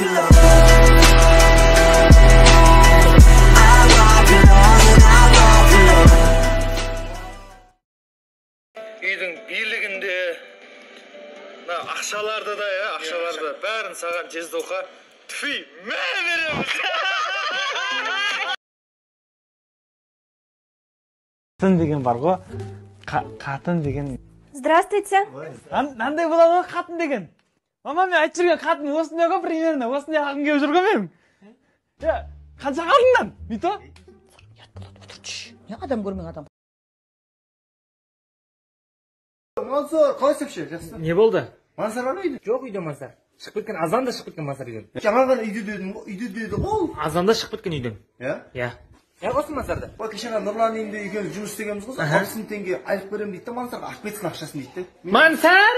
Үйдің бийлігінде ақшаларды да ақшаларды бәрін саған жездоқа түфей мә береміз. Қатын деген бар ғой, қатын деген. Здравствуйте. Нандай болады ғой қатын деген. Мама, мен айтып жүрген қатын осындай ғой, примерно осындай ақын келіп жүрген мен. Қанша қалтыңнан? Мито? Не адам көрмеген адам. Мансар, қалай ше? Жақсы. Не болды? Мансар бар үйде? Жоқ үйде Мансар. Шығып кеткен, азанда шығып кеткен Мансар үйден. Жаңа ғана үйде деді ғой. Азанда шығып кеткен үйден. Иә? Осы Мансарды? Кеше ғана Нұрлан үйінде екеуміз жұмыс істегенбіз ғой. 60 000 теңге айлық беремін дейді де, Мансарға алып кетсін ақшасын дейді де. Мансар!